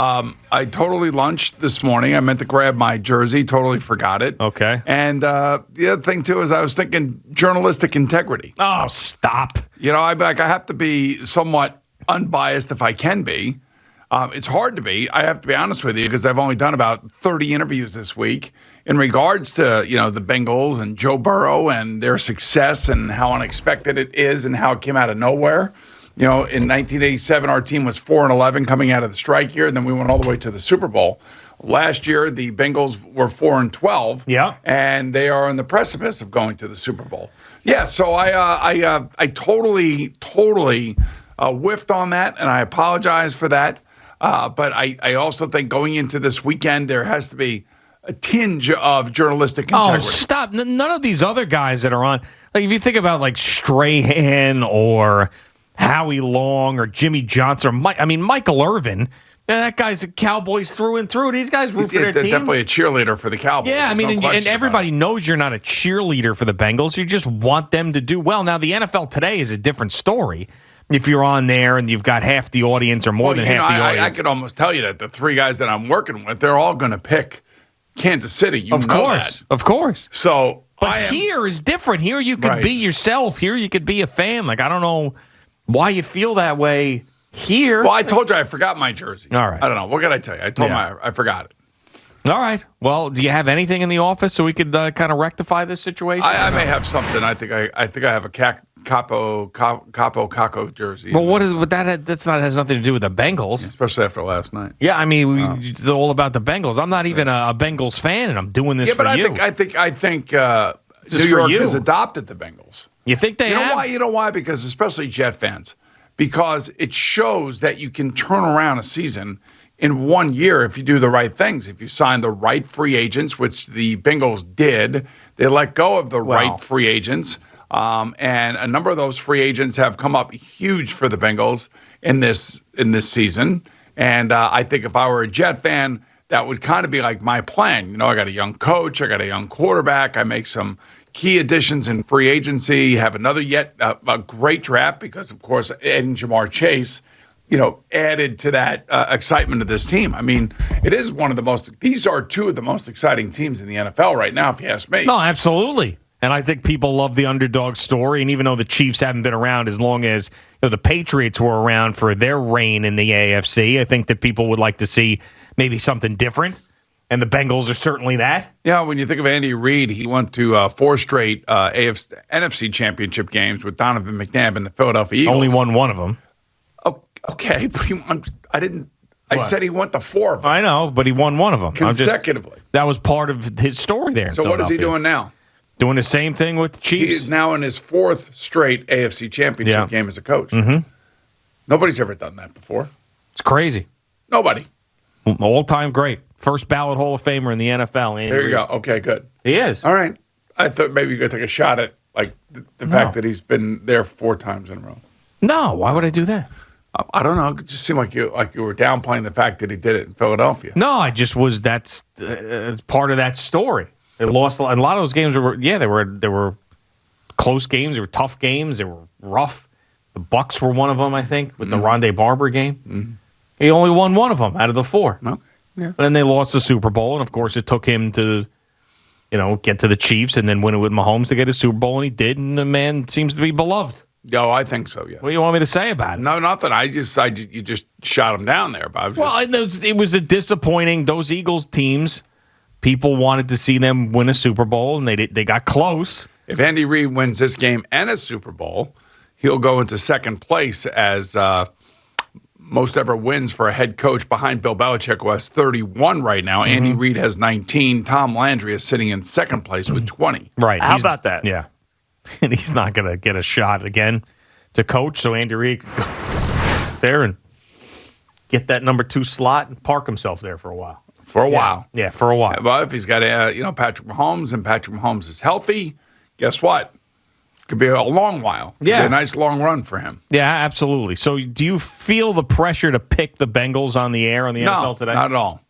I totally lunched this morning. I meant to grab my jersey, totally forgot it. Okay. And the other thing, too, is I was thinking journalistic integrity. Oh, stop. I have to be somewhat unbiased if I can be. It's hard to be. I have to be honest with you because I've only done about 30 interviews this week in regards to, the Bengals and Joe Burrow and their success and how unexpected it is and how it came out of nowhere. In 1987, our team was 4-11 coming out of the strike year, and then we went all the way to the Super Bowl. Last year, the Bengals were 4-12, and they are on the precipice of going to the Super Bowl. Yeah, so I totally whiffed on that, and I apologize for that. But I also think going into this weekend, there has to be a tinge of journalistic integrity. Oh, stop. None of these other guys that are on, like if you think about like Strahan or Howie Long or Jimmy Johnson or Michael Irvin, that guy's a Cowboys through and through. These guys root for their teams. Definitely a cheerleader for the Cowboys. Yeah, and everybody knows you're not a cheerleader for the Bengals. You just want them to do well. Now, the NFL today is a different story. If you're on there and you've got half the audience or more than half the audience. I could almost tell you that the three guys that I'm working with, they're all going to pick Kansas City. Of course. So, here is different. Here you could be yourself. Here you could be a fan. Like, I don't know why you feel that way here. Well, I told you I forgot my jersey. All right. I don't know. What can I tell you? I told I forgot it. All right. Well, do you have anything in the office so we could kind of rectify this situation? I may have something. I think I have a Capo jersey. Well, what is that? That's not has nothing to do with the Bengals, especially after last night. Yeah, it's all about the Bengals. I'm not even a Bengals fan, and I'm doing this for you. Yeah, but I think New York has adopted the Bengals. You think they have? You know why? Because especially Jet fans, because it shows that you can turn around a season in 1 year if you do the right things. If you sign the right free agents, which the Bengals did, they let go of the right free agents. And a number of those free agents have come up huge for the Bengals in this season. And I think if I were a Jet fan, that would kind of be like my plan. I got a young coach, I got a young quarterback, I make some key additions in free agency, have another a great draft because, of course, adding Jamar Chase, added to that excitement of this team. It is these are two of the most exciting teams in the NFL right now, if you ask me. No, absolutely. And I think people love the underdog story. And even though the Chiefs haven't been around as long as the Patriots were around for their reign in the AFC, I think that people would like to see maybe something different. And the Bengals are certainly that. Yeah, when you think of Andy Reid, he went to 4 straight NFC Championship games with Donovan McNabb and the Philadelphia Eagles. Only won one of them. Oh, okay, but I said he went to 4 of them. I know, but he won one of them. Consecutively. That was part of his story there. So what is he doing now? Doing the same thing with the Chiefs. He is now in his 4th straight AFC Championship game as a coach. Mm-hmm. Nobody's ever done that before. It's crazy. Nobody. All-time great. First ballot Hall of Famer in the NFL. Andy there you Reid. go. Okay, good. He is. All right. I thought maybe you could take a shot at the fact that he's been there 4 times in a row. No, why would I do that? I don't know. It just seemed like you were downplaying the fact that he did it in Philadelphia. No, I just was. That's part of that story. They lost a lot of those games. They were close games. They were tough games. They were rough. The Bucs were one of them, I think, with the Rondé Barber game. Mm-hmm. He only won one of them out of the 4. No. Yeah. And then they lost the Super Bowl, and of course, it took him to, get to the Chiefs and then win it with Mahomes to get a Super Bowl, and he did. And the man seems to be beloved. No, I think so. Yeah. What do you want me to say about it? No, nothing. You just shot him down there. But it was a disappointing. Those Eagles teams. People wanted to see them win a Super Bowl, and they got close. If Andy Reid wins this game and a Super Bowl, he'll go into second place as most ever wins for a head coach behind Bill Belichick, who has 31 right now. Mm-hmm. Andy Reid has 19. Tom Landry is sitting in second place with 20. Right. How about that? Yeah. And he's not going to get a shot again to coach, so Andy Reid can go there and get that number 2 slot and park himself there for a while. For a while. Yeah, for a while. Well, if he's got Patrick Mahomes and Patrick Mahomes is healthy, guess what? Could be a long while. Could be a nice long run for him. Yeah, absolutely. So do you feel the pressure to pick the Bengals on the air on the NFL today? No, not at all.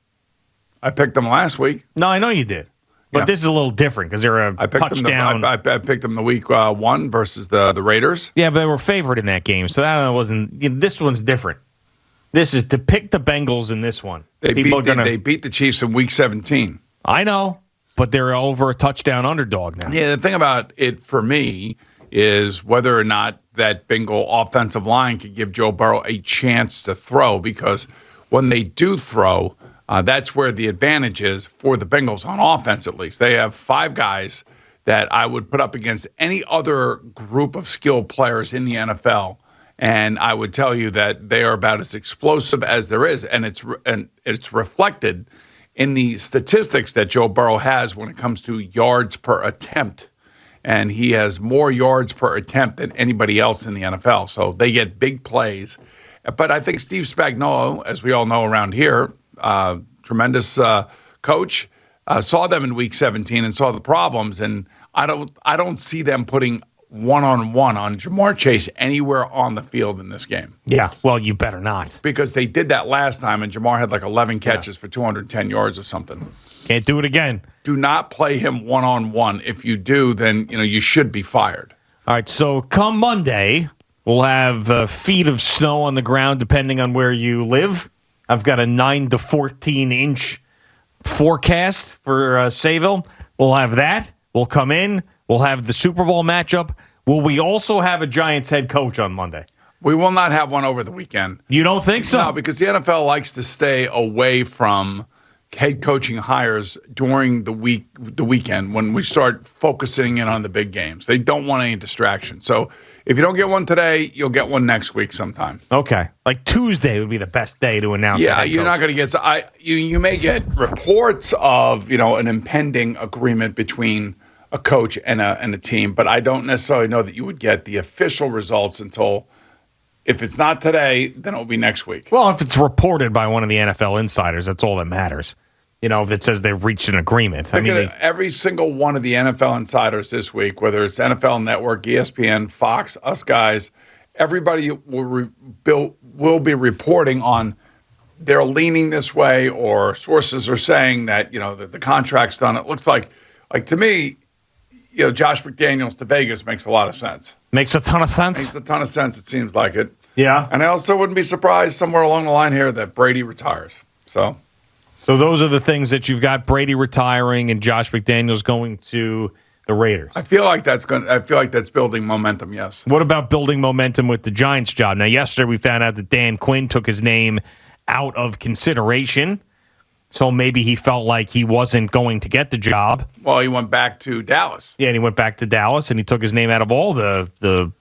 I picked them last week. No, I know you did. But this is a little different because they're a touchdown. I picked them the week 1 versus the Raiders. Yeah, but they were favored in that game. So that wasn't. This one's different. This is to pick the Bengals in this one. They beat the Chiefs in Week 17. I know, but they're over a touchdown underdog now. Yeah, the thing about it for me is whether or not that Bengal offensive line could give Joe Burrow a chance to throw, because when they do throw, that's where the advantage is for the Bengals on offense, at least. They have 5 guys that I would put up against any other group of skilled players in the NFL. And I would tell you that they are about as explosive as there is. And it's reflected in the statistics that Joe Burrow has when it comes to yards per attempt. And he has more yards per attempt than anybody else in the NFL. So they get big plays. But I think Steve Spagnuolo, as we all know around here, tremendous coach, saw them in Week 17 and saw the problems. And I don't see them putting one-on-one on Jamar Chase anywhere on the field in this game. Yeah, well, you better not. Because they did that last time, and Jamar had like 11 catches for 210 yards or something. Can't do it again. Do not play him one-on-one. If you do, then you should be fired. All right, so come Monday, we'll have feet of snow on the ground depending on where you live. I've got a 9 to 14-inch forecast for Sayville. We'll have that. We'll come in. We'll have the Super Bowl matchup. Will we also have a Giants head coach on Monday? We will not have one over the weekend. You don't think so? No, because the NFL likes to stay away from head coaching hires during the weekend when we start focusing in on the big games. They don't want any distraction. So if you don't get one today, you'll get one next week sometime. Okay. Like Tuesday would be the best day to announce. Yeah, you're not going to get. You may get reports of an impending agreement between a coach and a team, but I don't necessarily know that you would get the official results until, if it's not today, then it'll be next week. Well, if it's reported by one of the NFL insiders, that's all that matters. If it says they've reached an agreement. Every single one of the NFL insiders this week, whether it's NFL Network, ESPN, Fox, us guys, everybody will be reporting on they're leaning this way, or sources are saying that that the contract's done. It looks like to me, Josh McDaniels to Vegas makes a lot of sense. Makes a ton of sense. Makes a ton of sense. It seems like it. Yeah. And I also wouldn't be surprised somewhere along the line here that Brady retires. So those are the things that you've got: Brady retiring and Josh McDaniels going to the Raiders. I feel like that's building momentum. Yes. What about building momentum with the Giants job? Now, yesterday we found out that Dan Quinn took his name out of consideration. So maybe he felt like he wasn't going to get the job. Well, he went back to Dallas. Yeah, and he went back to Dallas, and he took his name out of all the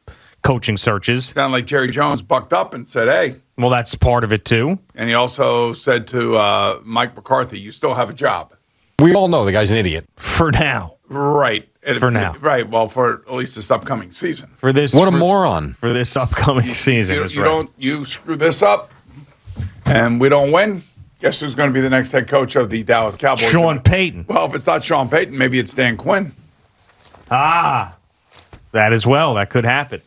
coaching searches. Sounded like Jerry Jones bucked up and said, hey. Well, that's part of it, too. And he also said to Mike McCarthy, you still have a job. We all know the guy's an idiot. For now. Right. For now. Right. Well, for at least this upcoming season. What a moron. For this upcoming season. You screw this up, and we don't win. Guess who's going to be the next head coach of the Dallas Cowboys? Sean Payton. Well, if it's not Sean Payton, maybe it's Dan Quinn. That as well. That could happen.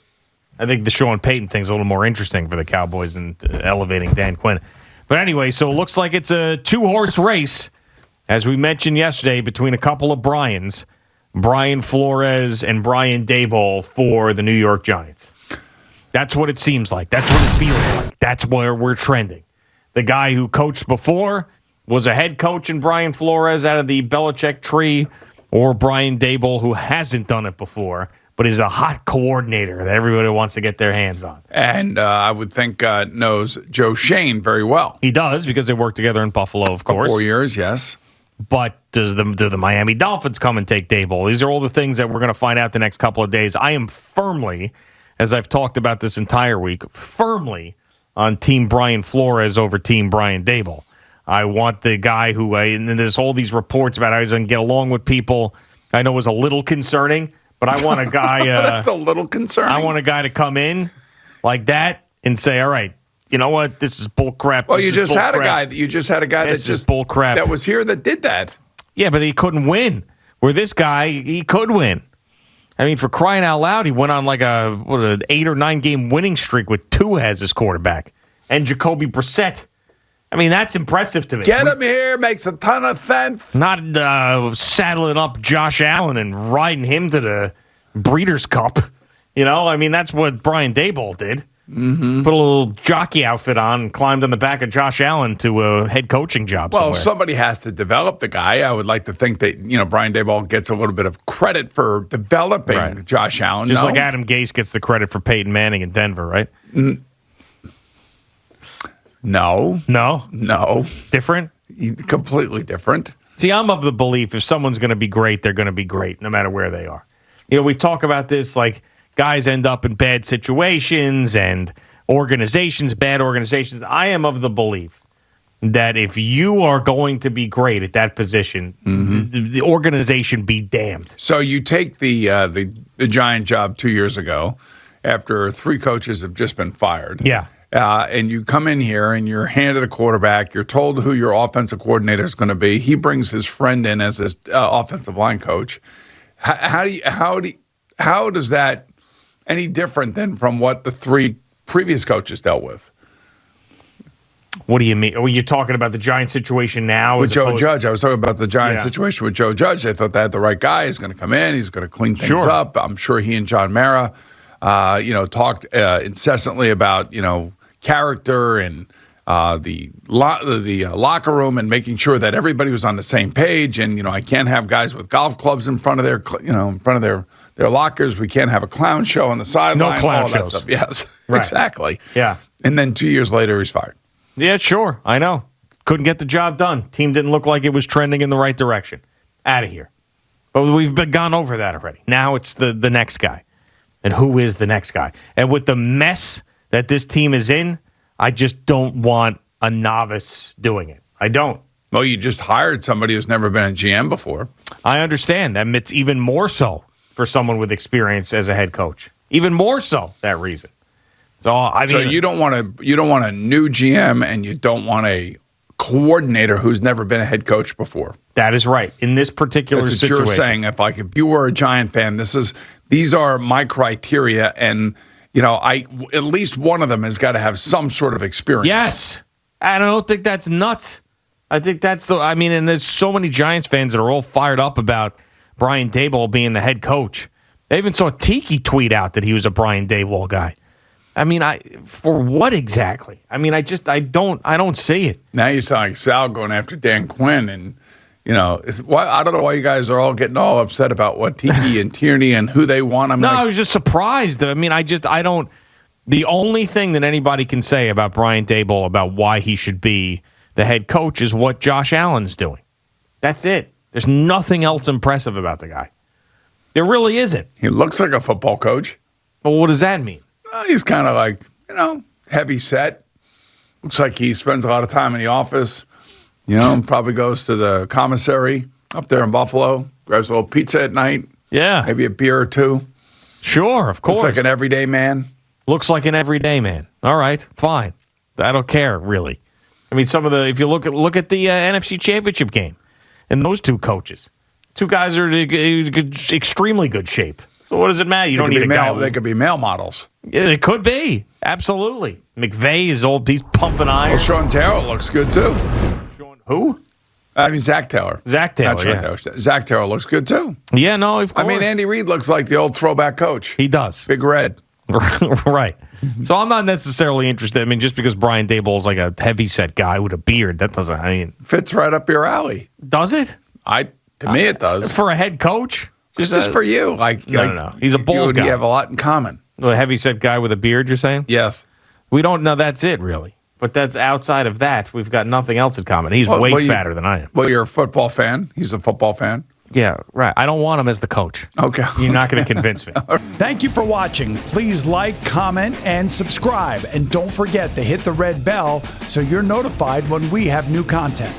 I think the Sean Payton thing's a little more interesting for the Cowboys than elevating Dan Quinn. But anyway, so it looks like it's a 2-horse race, as we mentioned yesterday, between a couple of Bryans, Brian Flores and Brian Daboll for the New York Giants. That's what it seems like. That's what it feels like. That's where we're trending. The guy who coached before was a head coach in Brian Flores out of the Belichick tree, or Brian Daboll, who hasn't done it before, but is a hot coordinator that everybody wants to get their hands on. And I would think knows Joe Shane very well. He does, because they worked together in Buffalo, of course. 4 years, yes. But do the Miami Dolphins come and take Daboll? These are all the things that we're going to find out the next couple of days. I am firmly, as I've talked about this entire week, firmly on Team Brian Flores over Team Brian Daboll. I want the guy who, and then there's all these reports about how he's going to get along with people. I know it was a little concerning, but I want a guy. That's a little concerning. I want a guy to come in like that and say, all right, you know what? This is bull crap. Well, you just had a guy that just bull crap. That was here that did that. Yeah, but he couldn't win. Where this guy, he could win. I mean, for crying out loud, he went on like an 8 or 9 game winning streak with Tua as his quarterback and Jacoby Brissett. I mean, that's impressive to me. Get him here makes a ton of sense. Not saddling up Josh Allen and riding him to the Breeders' Cup. I mean, that's what Brian Daboll did. Put a little jockey outfit on and climbed on the back of Josh Allen to a head coaching job Well, somewhere. somebody has to develop the guy. I would like to think that, Brian Daboll gets a little bit of credit for developing Josh Allen. Just like Adam Gase gets the credit for Peyton Manning in Denver, right? No. No? Different? Completely different. See, I'm of the belief if someone's going to be great, they're going to be great, no matter where they are. We talk about this like guys end up in bad situations and bad organizations. I am of the belief that if you are going to be great at that position, the organization be damned. So you take the Giant job 2 years ago after 3 coaches have just been fired. Yeah. And you come in here and you're handed a quarterback. You're told who your offensive coordinator is going to be. He brings his friend in as his offensive line coach. How does that any different than from what the 3 previous coaches dealt with? What do you mean? Are you talking about the Giant situation now? With Joe Judge. I was talking about the Giant situation with Joe Judge. I thought they had the right guy. He's going to come in. He's going to clean things up. I'm sure he and John Mara, talked incessantly about, character and the locker room and making sure that everybody was on the same page. And, I can't have guys with golf clubs in front of their lockers. We can't have a clown show on the sideline. No clown shows. That stuff. Yes, right. Exactly. Yeah. And then 2 years later, he's fired. Yeah, sure. I know. Couldn't get the job done. Team didn't look like it was trending in the right direction. Out of here. But we've gone over that already. Now it's the next guy. And who is the next guy? And with the mess that this team is in, I just don't want a novice doing it. I don't. Well, you just hired somebody who's never been a GM before. I understand that it's even more so for someone with experience as a head coach. Even more so that reason. So you don't want a new GM and you don't want a coordinator who's never been a head coach before. That is right. In this particular That's what situation. You're saying if you were a Giant fan, these are my criteria, and at least one of them has got to have some sort of experience. Yes. I don't think that's nuts. I think that's and there's so many Giants fans that are all fired up about Brian Daboll being the head coach. They even saw Tiki tweet out that he was a Brian Daboll guy. For what exactly? I don't see it. Now you sound like Sal going after Dan Quinn, and I don't know why you guys are all getting all upset about what Tiki and Tierney and who they want. I was just surprised. I don't. The only thing that anybody can say about Brian Daboll about why he should be the head coach is what Josh Allen's doing. That's it. There's nothing else impressive about the guy. There really isn't. He looks like a football coach. Well, what does that mean? He's kind of like, heavy set. Looks like he spends a lot of time in the office. Probably goes to the commissary up there in Buffalo, grabs a little pizza at night. Yeah. Maybe a beer or 2. Sure, of course. Looks like an everyday man. Looks like an everyday man. All right, fine. I don't care, really. If you look at the NFC Championship game and those 2 coaches, 2 guys are in extremely good shape. So what does it matter? You don't need a guy. They could be male models. Yeah, it could be. Absolutely. McVay is old. He's pumping iron. Well, Sean Taylor looks good, too. Who? Zach Taylor. Zach Taylor, Not Sean Taylor. Zach Taylor looks good, too. Yeah, no, of course. Andy Reid looks like the old throwback coach. He does. Big red. Right. So I'm not necessarily interested. Just because Brian Daboll's like a heavy-set guy with a beard, that doesn't, fits right up your alley. Does it? To me, it does. For a head coach? Just for you. No. He's a bald guy. You have a lot in common. A heavy-set guy with a beard, you're saying? Yes. We don't know. That's it, really. But that's outside of that. We've got nothing else in common. He's way fatter than I am. Well, you're a football fan. He's a football fan. Yeah, right. I don't want him as the coach. Okay. You're not going to convince me. Thank you for watching. Please like, comment, and subscribe. And don't forget to hit the red bell so you're notified when we have new content.